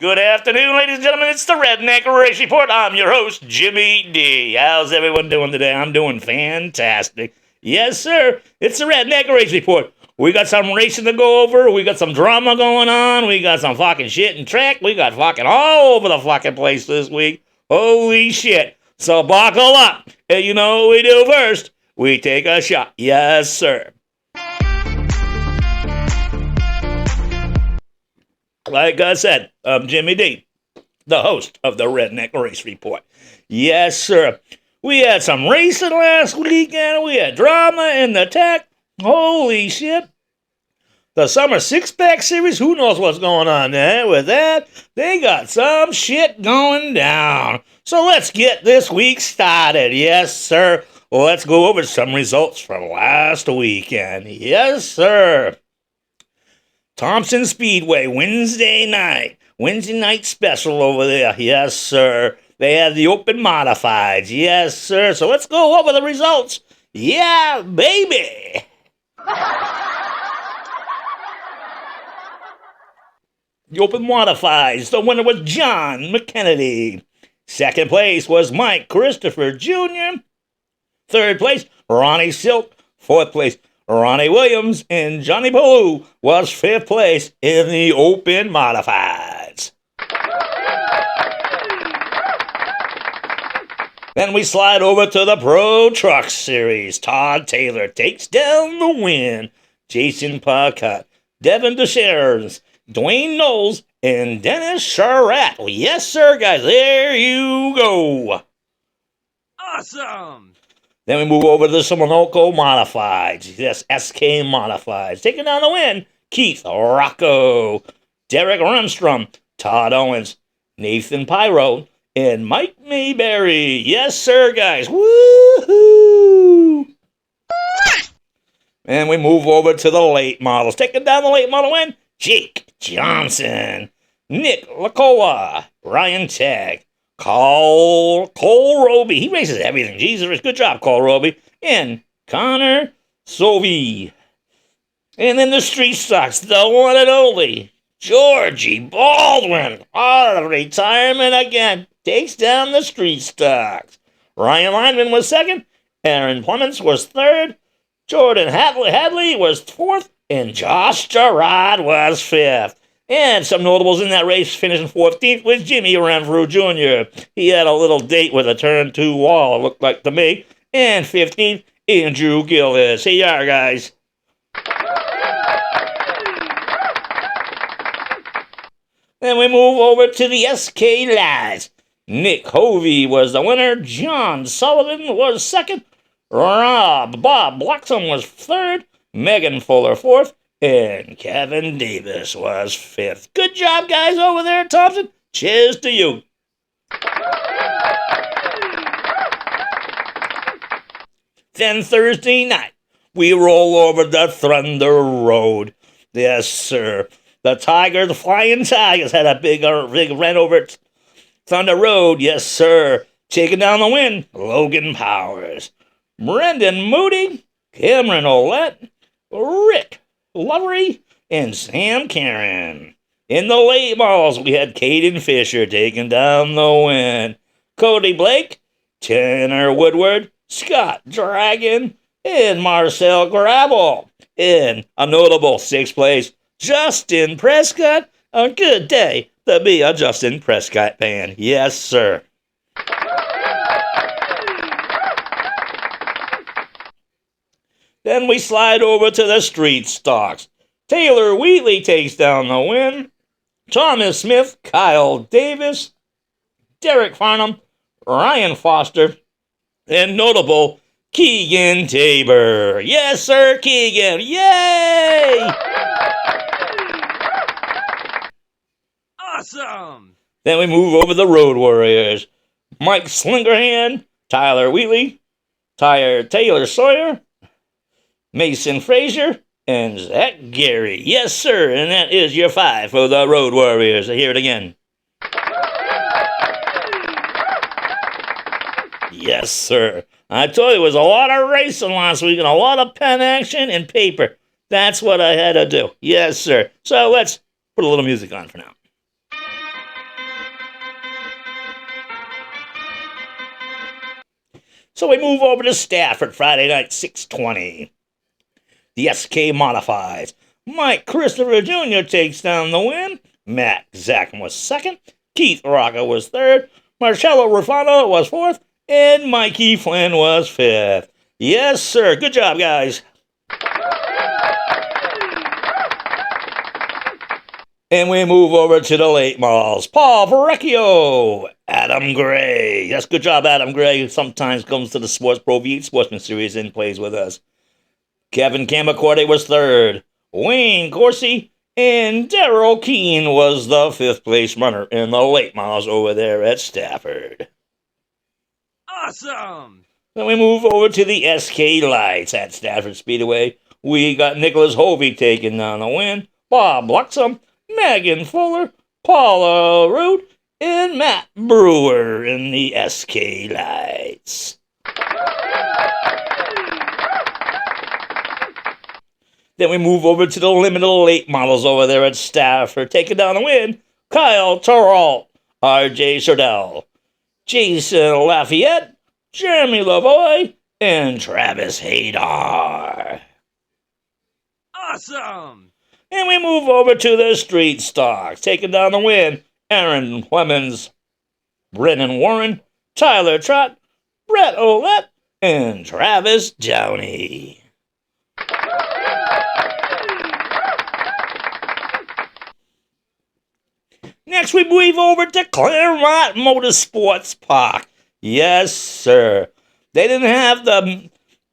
Good afternoon, ladies and gentlemen. It's the Redneck Race Report. I'm your host, Jimmy D. How's everyone doing today? I'm doing fantastic. Yes, sir. It's the Redneck Race Report. We got some racing to go over. We got some drama going on. We got some fucking shit and track. We got fucking all over the fucking place this week. Holy shit. So buckle up. And you know what we do first? We take a shot. Yes, sir. Like I said, I'm Jimmy D, the host of the Redneck Race Report. Yes, sir. We had some racing last weekend. We had drama in the tech. Holy shit. The Summer Six-Pack Series, who knows what's going on there with that? They got some shit going down. So let's get this week started. Yes, sir. Let's go over some results from last weekend. Yes, sir. Thompson Speedway, Wednesday night special over there. Yes, sir. They had the open modifieds. Yes, sir. So let's go over the results. Yeah, baby. The open modifieds. The winner was John McKennedy. Second place was Mike Christopher Jr. Third place, Ronnie Silk. Fourth place, Ronnie Williams, and Johnny Ballou was fifth place in the open modifieds. Then we slide over to the Pro Truck Series. Todd Taylor takes down the win. Jason Paquette, Devin DeShares, Dwayne Knowles, and Dennis Charette. Well, yes, sir, guys. There you go. Awesome. Then we move over to the Sunoco Modifieds. Yes, SK Modifieds. Taking down the win, Keith Rocco, Derek Runstrom, Todd Owens, Nathan Pyro, and Mike Mayberry. Yes, sir, guys. Woohoo! And we move over to the late models. Taking down the late model win, Jake Johnson, Nick Lacoa, Ryan Tagg, Cole Roby. He races everything. Jesus, good job, Cole Roby. And Connor Sovey. And then the street stocks, the one and only Georgie Baldwin, out of retirement again, takes down the street stocks. Ryan Lineman was second. Aaron Clements was third. Jordan Hadley was fourth. And Josh Gerard was fifth. And some notables in that race finishing 14th was Jimmy Renfrew Jr. He had a little date with a turn 2 wall, it looked like to me. And 15th, Andrew Gillis. Here you are, guys. Then we move over to the SK Lads. Nick Hovey was the winner. John Sullivan was second. Bob Bloxham was third. Megan Fuller fourth. And Kevin Davis was fifth. Good job, guys, over there at Thompson. Cheers to you. Then Thursday night, we roll over the Thunder Road. Yes, sir. The Flying Tigers had a big run over at Thunder Road. Yes, sir. Taking down the win, Logan Powers, Brendan Moody, Cameron Olette, Rick Lovery, and Sam Karen. In the late models, we had Caden Fisher taking down the win. Cody Blake, Tanner Woodward, Scott Dragon, and Marcel Gravel. In a notable sixth place, Justin Prescott. A good day to be a Justin Prescott fan. Yes, sir. Then we slide over to the street stocks. Taylor Wheatley takes down the win. Thomas Smith, Kyle Davis, Derek Farnham, Ryan Foster, and notable Keegan Tabor. Yes, sir, Keegan. Yay! Awesome. Then we move over the Road Warriors. Mike Slingerhand, Tyler Wheatley, Taylor Sawyer, Mason Frazier, and Zach Gary. Yes, sir, and that is your 5 for the Road Warriors. I hear it again. Yes, sir. I told you, it was a lot of racing last week and a lot of pen action and paper. That's what I had to do. Yes, sir. So let's put a little music on for now. So we move over to Stafford Friday night, 6:20. The SK Modifieds. Mike Christopher Jr. takes down the win. Matt Zachem was second. Keith Rocca was third. Marcello Rufano was fourth. And Mikey Flynn was fifth. Yes, sir. Good job, guys. And we move over to the late models. Paul Verrecchio, Adam Gray. That's good job, Adam Gray. Sometimes comes to the Sports Pro V Sportsman Series and plays with us. Kevin Camacorte was third. Wayne Corsi and Daryl Keene was the fifth place runner in the late models over there at Stafford. Awesome! Then we move over to the SK Lights at Stafford Speedway. We got Nicholas Hovey taking down the win. Bob Luxem, Megan Fuller, Paula Root, and Matt Brewer in the SK Lights. Then we move over to the limited late models over there at Stafford. Taking down the win, Kyle Terrell, RJ Sardell, Jason Lafayette, Jeremy Lavoie, and Travis Hadar. Awesome! And we move over to the street stocks. Taking down the win, Aaron Clemens, Brennan Warren, Tyler Trott, Brett Olette, and Travis Downey. Next, we move over to Claremont Motorsports Park. Yes, sir. They didn't have the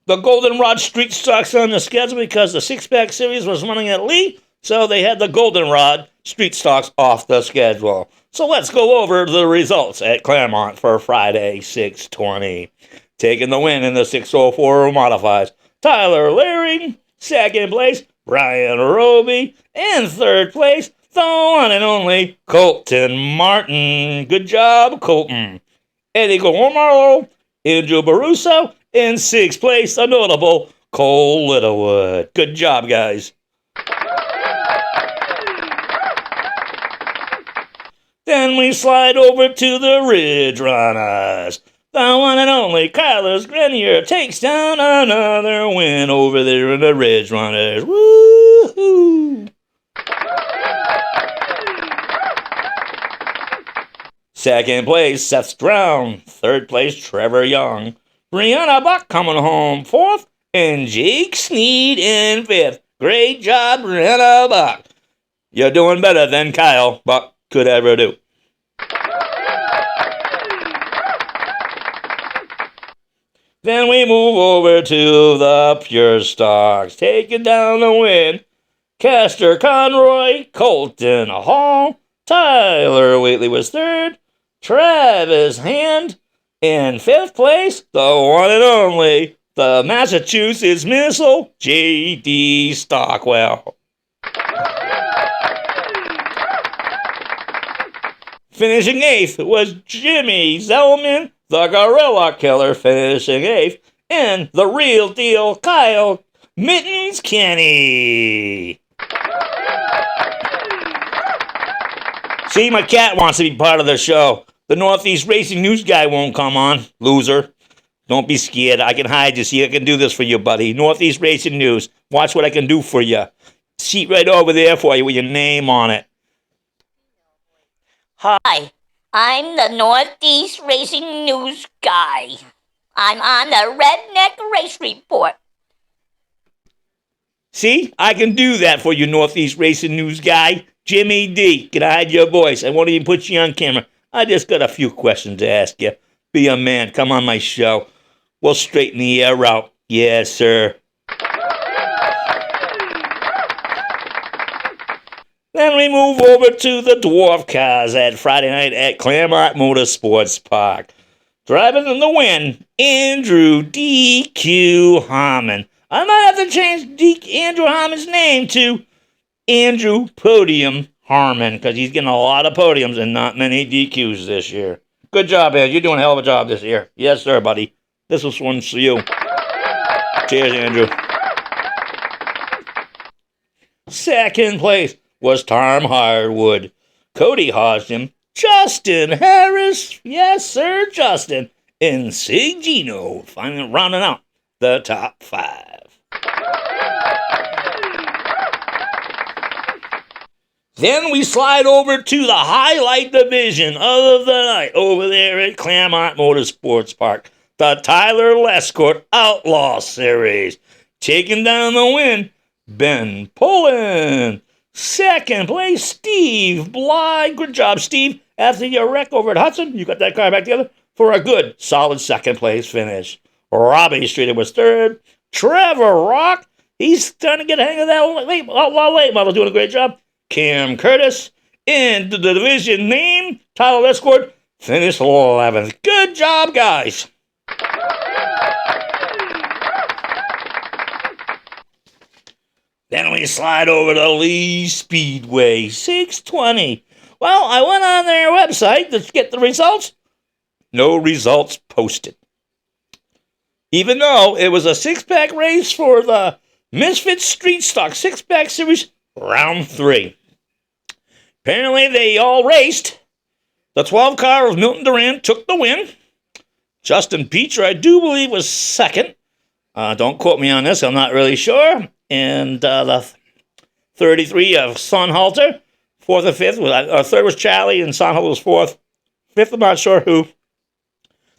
Goldenrod Street Stocks on the schedule because the six-pack series was running at Lee, so they had the Goldenrod Street Stocks off the schedule. So let's go over the results at Claremont for Friday, 6:20. Taking the win in the 604 Modifieds, Tyler Leary, second place, Brian Roby, and third place, the one and only Colton Martin. Good job, Colton. Eddie Gormarlo, Andrew Baruso, in sixth place, the notable Cole Littlewood. Good job, guys. Then we slide over to the Ridge Runners. The one and only Carlos Grenier takes down another win over there in the Ridge Runners. Woo-hoo! Second place, Seth Stroud. Third place, Trevor Young. Brianna Buck coming home fourth, and Jake Sneed in fifth. Great job, Brianna Buck. You're doing better than Kyle Buck could ever do. Then we move over to the Pure Stocks. Taking down the win, Castor Conroy, Colton Hall, Tyler Whately was third, Travis Hand in fifth place, the one and only, the Massachusetts Missile, J.D. Stockwell. Finishing eighth was Jimmy Zellman, the Gorilla Killer, finishing eighth, and the real deal, Kyle Mittens Kenny. See, my cat wants to be part of the show. The Northeast Racing News guy won't come on, loser. Don't be scared. I can hide you. See, I can do this for you, buddy. Northeast Racing News. Watch what I can do for you. Seat right over there for you with your name on it. Hi, I'm the Northeast Racing News guy. I'm on the Redneck Race Report. See, I can do that for you, Northeast Racing News guy. Jimmy D, can I hide your voice? I won't even put you on camera. I just got a few questions to ask you. Be a man. Come on my show. We'll straighten the air out. Yes, sir. Then we move over to the Dwarf Cars at Friday night at Claremont Motorsports Park. Driving in the win, Andrew D.Q. Harmon. I might have to change Andrew Harmon's name to Andrew Podium Harmon, because he's getting a lot of podiums and not many DQs this year. Good job, Ed. You're doing a hell of a job this year. Yes, sir, buddy. This one's for you. Cheers, Andrew. Second place was Tom Hardwood. Cody Hodgson, Justin Harris. Yes, sir, Justin. and Sig Gino, finally rounding out the top 5. Then we slide over to the highlight division of the night over there at Claremont Motorsports Park. The Tyler Lescourt Outlaw Series. Taking down the win, Ben Pullen. Second place, Steve Bly. Good job, Steve. After your wreck over at Hudson, you got that car back together for a good, solid second place finish. Robbie Streeter was third. Trevor Rock, he's starting to get a hang of that outlaw late model, doing a great job. Cam Curtis, in the division name, Tyler Lescourt, finished 11th. Good job, guys. Then we slide over to Lee Speedway, 620. Well, I went on their website to get the results. No results posted. Even though it was a six-pack race for the Misfits Street Stock six-pack series, round 3. Apparently, they all raced. The 12 car of Milton Durant took the win. Justin Peter, I do believe, was second. Don't quote me on this. I'm not really sure. And the 33 of Sonhalter, fourth and fifth. Third was Charlie, and Sonhalter was fourth. Fifth, I'm not sure who.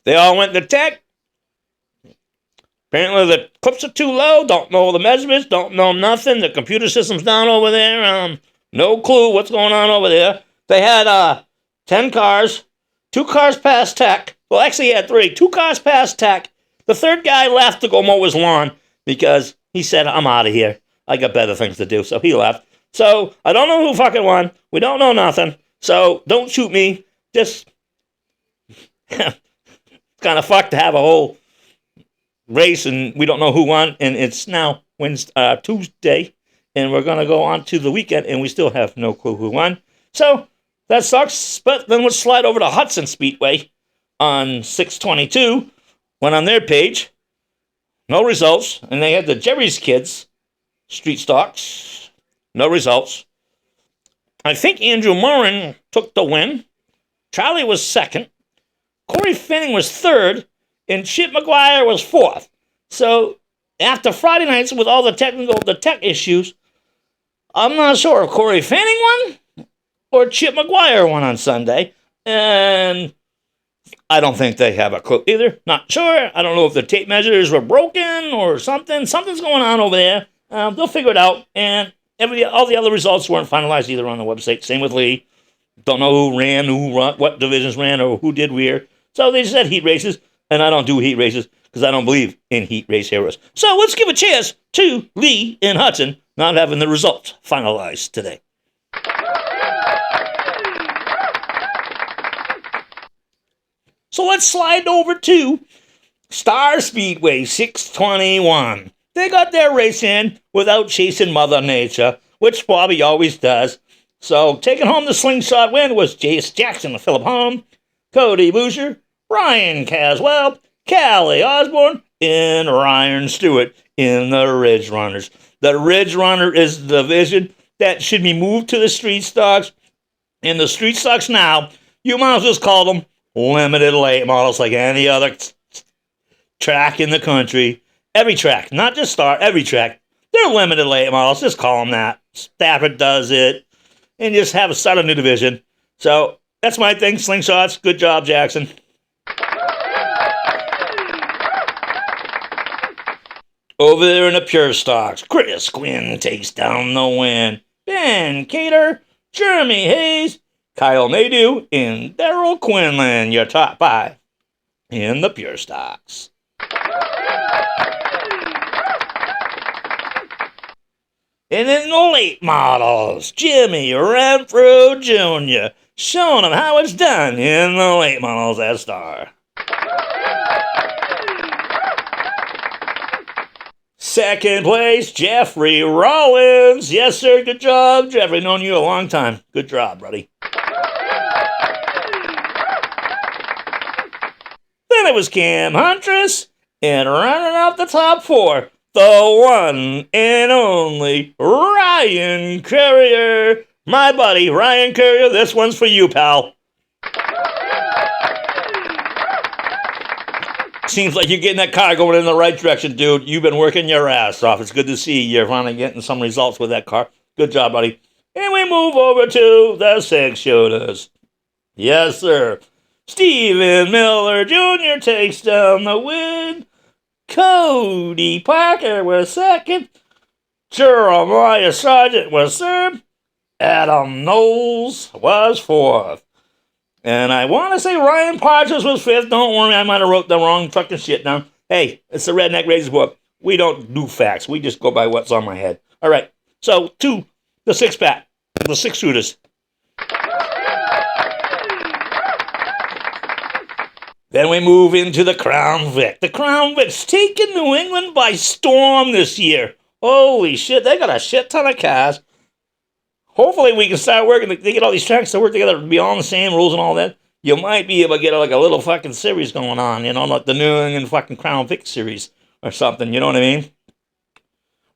They all went to tech. Apparently, the clips are too low. Don't know the measurements. Don't know nothing. The computer system's down over there. No clue what's going on over there. They had 10 cars. 2 cars past tech. Well, actually, he had 3. 2 cars past tech. The third guy left to go mow his lawn because he said, I'm out of here. I got better things to do. So he left. So I don't know who fucking won. We don't know nothing. So don't shoot me. Just kind of fucked to have a whole race and we don't know who won. And it's now Tuesday. And we're going to go on to the weekend, and we still have no clue who won. So that sucks. But then let's slide over to Hudson Speedway on 622. Went on their page. No results. And they had the Jerry's Kids Street Stocks. No results. I think Andrew Morin took the win. Charlie was second. Corey Fanning was third. And Chip McGuire was fourth. So after Friday nights with all the tech issues, I'm not sure if Corey Fanning won or Chip McGuire won on Sunday. And I don't think they have a clue either. Not sure. I don't know if the tape measures were broken or something. Something's going on over there. They'll figure it out. And all the other results weren't finalized either on the website. Same with Lee. Don't know who ran, what divisions ran, or who did where. So they said heat races. And I don't do heat races because I don't believe in heat race heroes. So let's give a chance to Lee and Hudson not having the results finalized today. So let's slide over to Star Speedway 621. They got their race in without chasing Mother Nature, which Bobby always does. So taking home the slingshot win was Jace Jackson of Phillip Home, Cody Boucher, Ryan Caswell, Callie Osborne, and Ryan Stewart in the Ridge Runners. The Ridge Runner is the division that should be moved to the Street Stocks. And the Street Stocks now, you might as well just call them limited late models like any other track in the country. Every track, not just Star, every track. They're limited late models. Just call them that. Stafford does it. And just have a start a new division. So that's my thing. Slingshots. Good job, Jackson. Over there in the Pure Stocks, Chris Quinn takes down the win. Ben Cater, Jeremy Hayes, Kyle Nadeau, and Daryl Quinlan, your top 5 in the Pure Stocks. And in the late models, Jimmy Renfrew Jr. showing them how it's done in the late models at Star. Second place, Jeffrey Rollins. Yes, sir. Good job, Jeffrey. Known you a long time. Good job, buddy. Then it was Cam Huntress. And running out the top 4, the one and only Ryan Courier. My buddy, Ryan Courier. This one's for you, pal. Seems like you're getting that car going in the right direction, dude. You've been working your ass off. It's good to see you're finally getting some results with that car. Good job, buddy. And we move over to the 6-shooters. Yes, sir. Stephen Miller Jr. takes down the win. Cody Parker was second. Jeremiah Sargent was third. Adam Knowles was fourth. And I want to say Ryan Partridge was fifth. Don't worry, I might have wrote the wrong fucking shit down. Hey, it's the Redneck Racers book. We don't do facts. We just go by what's on my head. All right, so to the 6-pack, the 6-shooters. Then we move into the Crown Vic. The Crown Vic's taking New England by storm this year. Holy shit, they got a shit ton of cars. Hopefully we can start working. They get all these tracks to work together to be on the same rules and all that. You might be able to get like a little fucking series going on, you know, like the New England fucking Crown Vic series or something, you know what I mean?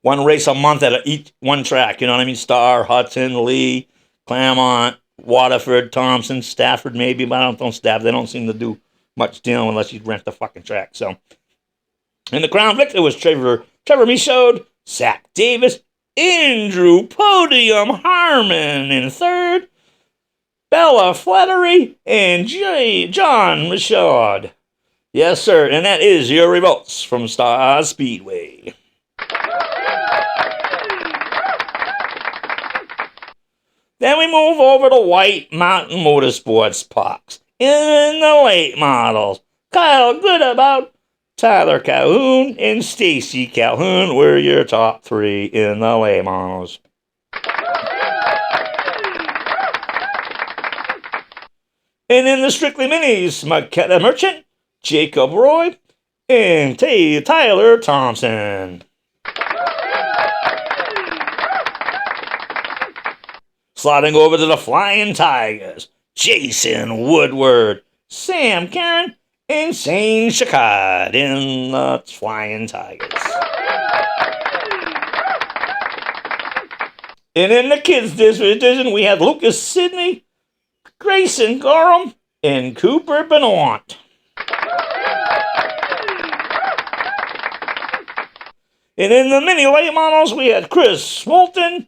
One race a month at each one track, you know what I mean? Star, Hudson, Lee, Claremont, Waterford, Thompson, Stafford maybe, but I don't Stafford. They don't seem to do much deal unless you rent the fucking track. So, in the Crown Vic, it was Trevor Michaud, Zach Davis, Andrew Podium Harmon in third, Bella Flattery, and John Michaud. Yes, sir, and that is your results from Star Speedway. Then we move over to White Mountain Motorsports Parks. In the late models, Kyle Goodabout, Tyler Calhoun, and Stacy Calhoun were your top three in the late models. And in the Strictly Minis, McKenna Merchant, Jacob Roy, and Tyler Thompson. Sliding over to the Flying Tigers, Jason Woodward, Sam Karen, and Shane Chakad in the Flying Tigers. And in the kids' division, we had Lucas Sidney, Grayson Gorham, and Cooper Benoit. And in the mini late models, we had Chris Moulton,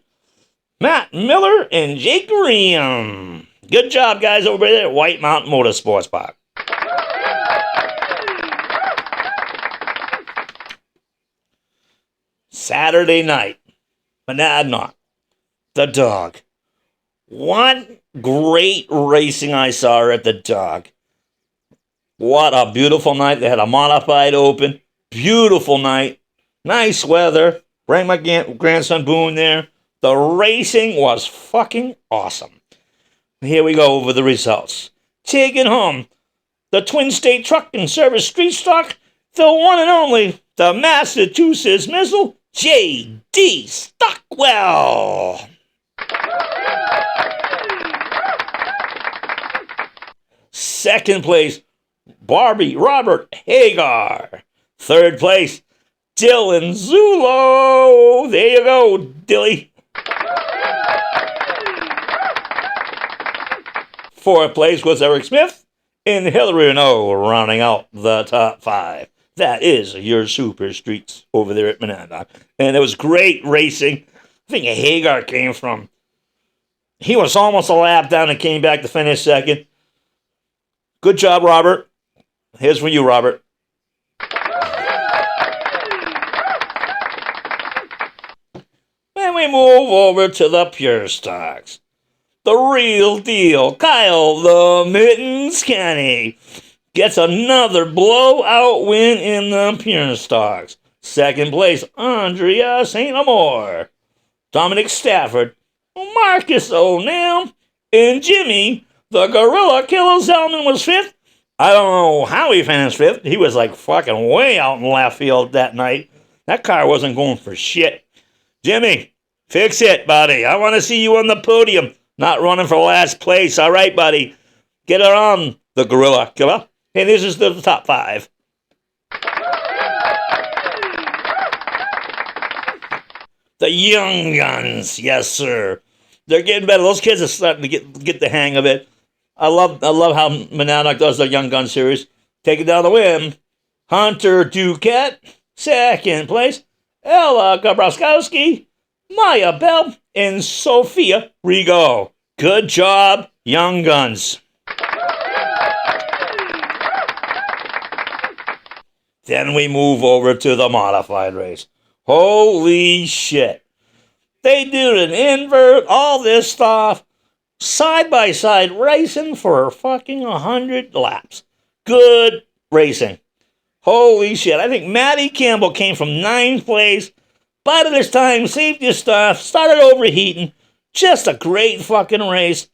Matt Miller, and Jake Ream. Good job, guys, over there at White Mountain Motorsports Park. Saturday night, Monadnock, the Dog. What great racing I saw at the Dog. What a beautiful night. They had a modified open. Beautiful night. Nice weather. Bring my grandson Boone there. The racing was fucking awesome. Here we go over the results. Taking home the Twin State Truck and Service Street Stock, the one and only, the Massachusetts Missile, J.D. Stockwell. Second place, Barbie Robert Hagar. Third place, Dylan Zulo. There you go, Dilly. Fourth place was Eric Smith and Hillary Renault rounding out the top five. That is your super streets over there at Monadnock. And it was great racing. I think Hagar came from. He was almost a lap down and came back to finish second. Good job, Robert. Here's for you, Robert. Then we move over to the Pure Stocks. The real deal, Kyle the Mittens Kenny gets another blowout win in the Pure Stocks. Second place, Andrea St. Amour, Dominic Stafford, Marcus O'Neill, and Jimmy the Gorilla Killer Zellman was fifth. I don't know how he finished fifth. He was like fucking way out in left field that night. That car wasn't going for shit. Jimmy, fix it, buddy. I want to see you on the podium. Not running for last place. All right, buddy. Get it on, the Gorilla Killer. Hey, this is the top five. The Young Guns. Yes, sir. They're getting better. Those kids are starting to get the hang of it. I love how Monadnock does the Young Gun series. Take it down the whim. Hunter Duquette, second place. Ella Gabrowskowski, Maya Bell, and Sophia Rigo. Good job, young guns. Then we move over to the modified race. Holy shit. They do an invert, all this stuff, side-by-side racing for fucking 100 laps. Good racing. Holy shit. I think Matty Campbell came from 9th place. But at this time, safety stuff, started overheating. Just a great fucking race.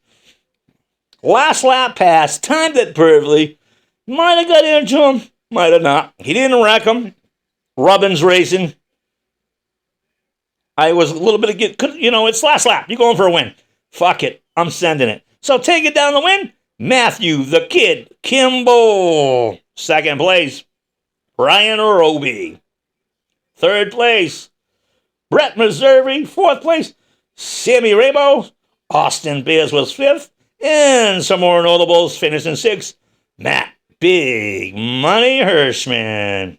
Last lap pass, timed it perfectly. Might have got into him, might have not. He didn't wreck him. Robbins racing. I was a little bit of it's last lap. You're going for a win. Fuck it. I'm sending it. So take it down the win. Matthew the Kid Kimball. Second place. Ryan Roby. Third place. Brett Missouri. Fourth place. Sammy Rabo. Austin Bears was fifth. And some more notables finishing sixth. Matt Big Money Hirschman.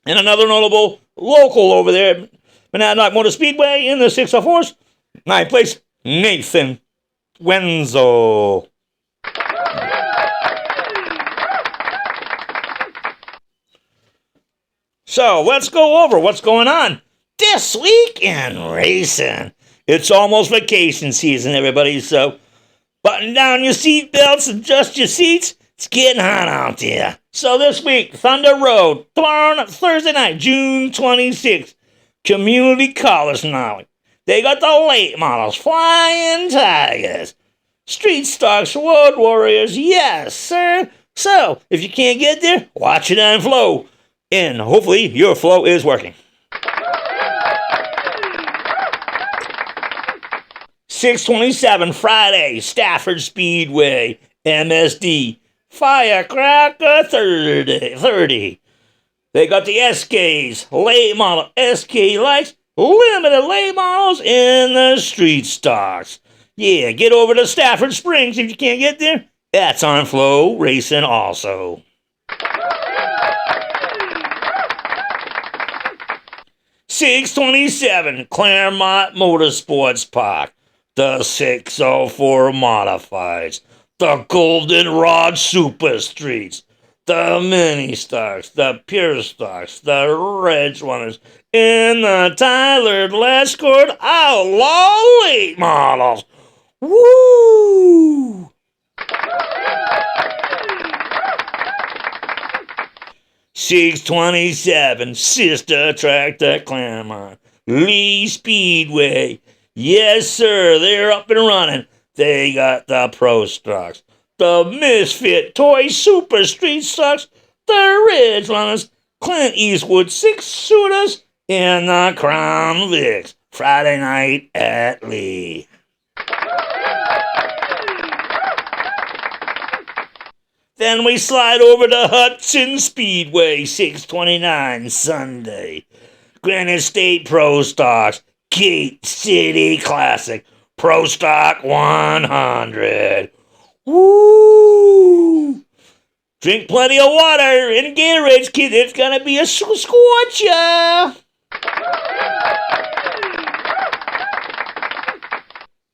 And another notable local over there. Monadnock Motor Speedway in the 604s. Ninth place, Nathan Wenzel. So let's go over what's going on this week in racing. It's almost vacation season, everybody, so button down your seat belts, adjust your seats. It's getting hot out there. So this week, Thunder Road, tomorrow, Thursday night, June 26th. Community College now. They got the late models, Flying Tigers, Street Stocks, Road Warriors, yes, sir. So, if you can't get there, watch it on Flow. And hopefully your flow is working. 627 Friday, Stafford Speedway, MSD, Firecracker 30. They got the SKs, late model SK lights, limited late models, and the street stocks. Yeah, get over to Stafford Springs if you can't get there. That's on Flow Racing also. 627 Claremont Motorsports Park, the 604 Modifieds, the Goldenrod Super Streets, the Mini Stocks, the Pure Stocks, the Reg Runners, and the Tyler Lescourt Outlaw Late Models. Woo! $627 Sister Tractor Claremont, Lee Speedway. Yes, sir, they're up and running. They got the Pro Stocks, the Misfit Toy Super Street Stocks, the Ridge Runners, Clint Eastwood 6-shooters, and the Crown Vics. Friday night at Lee. Then we slide over to Hudson Speedway, 629 Sunday. Granite State Pro Stocks, Gate City Classic, Pro Stock 100. Woo! Drink plenty of water and Gatorade, kids. It's gonna be a scorcher.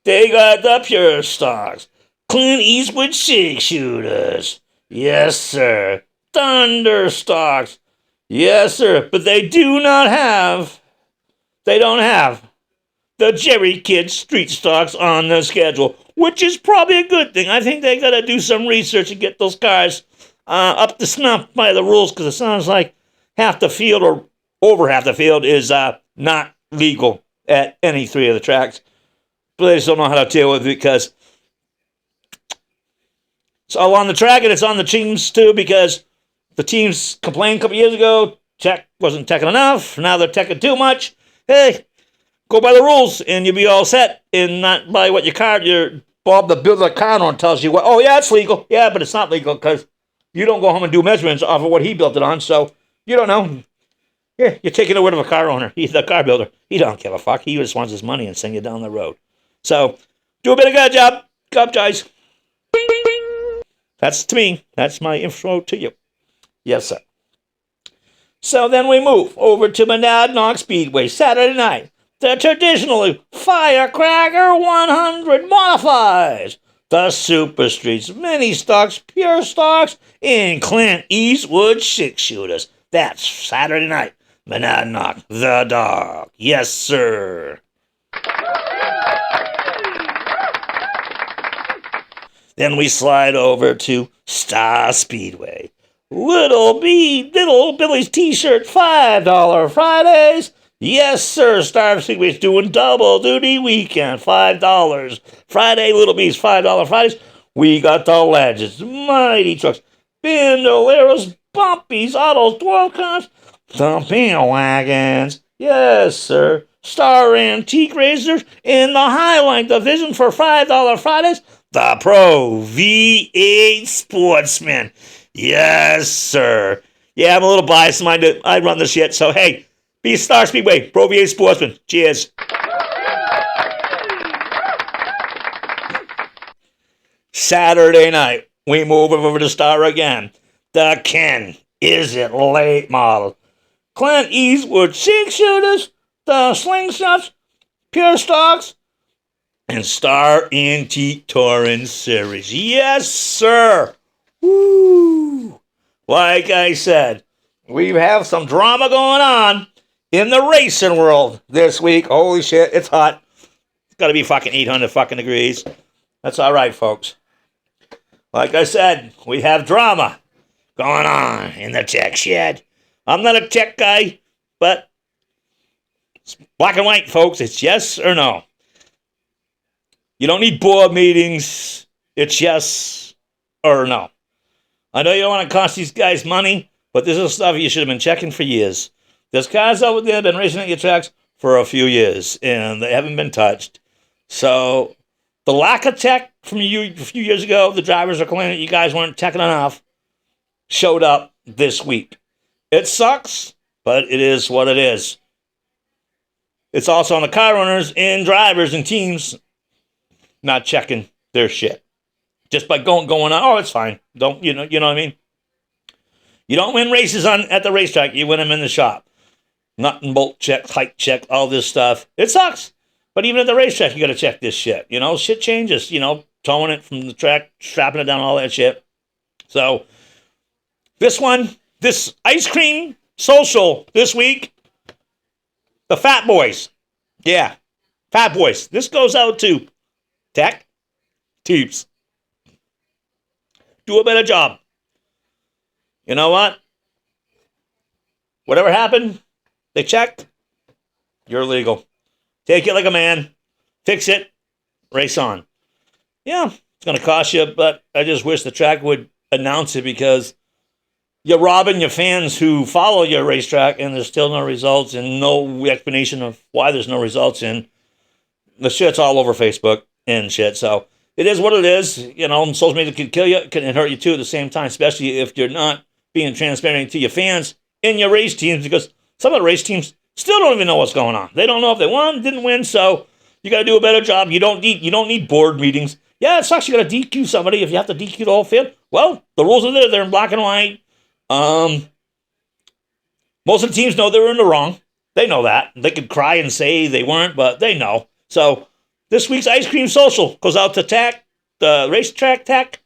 They got the Pure Stocks, Clint Eastwood 6-shooters. Yes, sir. Thunder Stocks. Yes, sir. But they don't have the Jerry Kidd Street Stocks on the schedule, which is probably a good thing. I think they got to do some research and get those cars up to snuff by the rules, because it sounds like half the field or over half the field is not legal at any three of the tracks. But they just don't know how to deal with it, because it's all on the track and it's on the teams too, because the teams complained a couple years ago, tech wasn't teching enough, now they're teching too much. Hey, go by the rules and you'll be all set, and not by what your Bob the Builder car on tells you. Oh yeah, it's legal. Yeah, but it's not legal because you don't go home and do measurements off of what he built it on, so you don't know. Yeah, you're taking the word of a car owner. He's the car builder. He don't give a fuck. He just wants his money and send you down the road. So, do a bit of good job. Good guys. That's to me. That's my info to you. Yes, sir. So then we move over to Monadnock Speedway Saturday night. The traditional Firecracker 100 modifies. The Super Streets, Mini Stocks, Pure Stocks, and Clint Eastwood 6-shooters. That's Saturday night. Monadnock, the dog. Yes, sir. Then we slide over to Star Speedway. Little Billy's T-shirt, $5 Fridays. Yes, sir. Star Speedway's doing double duty weekend, $5. Friday, Little B's $5 Fridays. We got the Legends, Mighty Trucks, Bandoleros, Bumpies, Autos, 12 Cars, Thumping Wagons. Yes, sir. Star Antique Racers in the Highline Division for $5 Fridays. The Pro V8 Sportsman. Yes, sir. Yeah, I'm a little biased. I run the shit. So, hey, be Star Speedway, Pro V8 Sportsman. Cheers. Saturday night, we move over to Star again. The Ken Is It Late model. Clint Eastwood 6-shooters, the Slingshots, Pure Stocks, and Star Antique Touring Series. Yes, sir. Woo! Like I said, we have some drama going on in the racing world this week. Holy shit, it's hot. It's got to be fucking 800 fucking degrees. That's all right, folks. Like I said, we have drama going on in the tech shed. I'm not a tech guy, but it's black and white, folks. It's yes or no. You don't need board meetings. It's yes or no. I know you don't want to cost these guys money, but this is stuff you should have been checking for years. There's cars over there been racing at your tracks for a few years, and they haven't been touched. So the lack of tech from you a few years ago, the drivers are complaining that you guys weren't teching enough, showed up this week. It sucks, but it is what it is. It's also on the car owners and drivers and teams not checking their shit. Just by going on, oh, it's fine. Don't you know what I mean? You don't win races at the racetrack, you win them in the shop. Nut and bolt check, height check, all this stuff. It sucks. But even at the racetrack, you gotta check this shit. Shit changes, towing it from the track, strapping it down, all that shit. So this ice cream social this week, the Fat Boys. Yeah, Fat Boys. This goes out to tech teams. Do a better job. You know what? Whatever happened, they checked. You're legal. Take it like a man. Fix it. Race on. Yeah, it's going to cost you, but I just wish the track would announce it because you're robbing your fans who follow your racetrack and there's still no results and no explanation of why there's no results. And the shit's all over Facebook and shit. So it is what it is. Social media can kill you, it can hurt you too at the same time, especially if you're not being transparent to your fans and your race teams, because some of the race teams still don't even know what's going on. They don't know if they won, didn't win, so you got to do a better job. You don't need board meetings. Yeah, it sucks. You got to DQ somebody if you have to DQ the whole field. Well, the rules are there. They're in black and white. Most of the teams know they were in the wrong. They know that. They could cry and say they weren't, but they know. So this week's Ice Cream Social goes out to tech, the racetrack tech,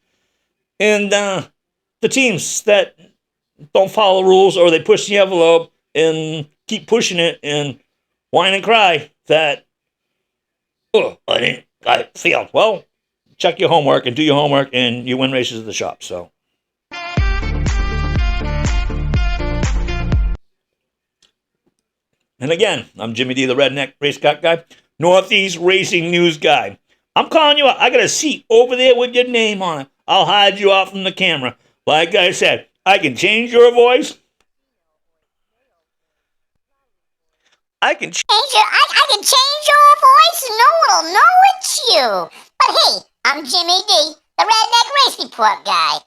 and the teams that don't follow the rules or they push the envelope and keep pushing it and whine and cry that, I failed. Well, check your homework and do your homework and you win races at the shop. So. And again, I'm Jimmy D, the redneck race car guy, Northeast Racing News guy. I'm calling you out. I got a seat over there with your name on it. I'll hide you off from the camera. Like I said, I can change your voice. I can change your voice and no one will know it's you. But hey, I'm Jimmy D, the redneck race report guy.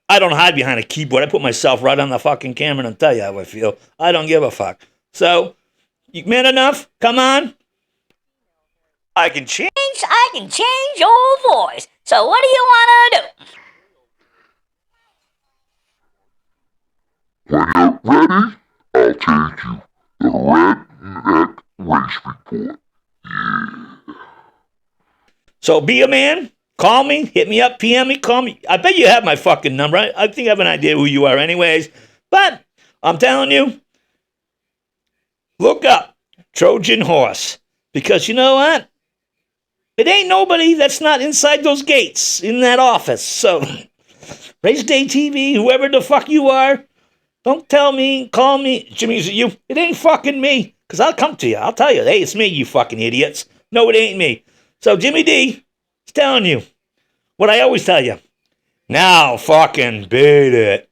I don't hide behind a keyboard. I put myself right on the fucking camera and tell you how I feel. I don't give a fuck. So, you man enough? Come on. I can change your voice. So what do you want to do? ready? I'll take you. The Redneck Race Report. So be a man. Call me. Hit me up. PM me. Call me. I bet you have my fucking number. I think I have an idea who you are anyways. But I'm telling you, look up Trojan Horse. Because you know what? It ain't nobody that's not inside those gates in that office. So, Race Day TV, whoever the fuck you are, don't tell me, call me. Jimmy, is it you? It ain't fucking me. Because I'll come to you. I'll tell you, hey, it's me, you fucking idiots. No, it ain't me. So, Jimmy D is telling you what I always tell you. Now fucking beat it.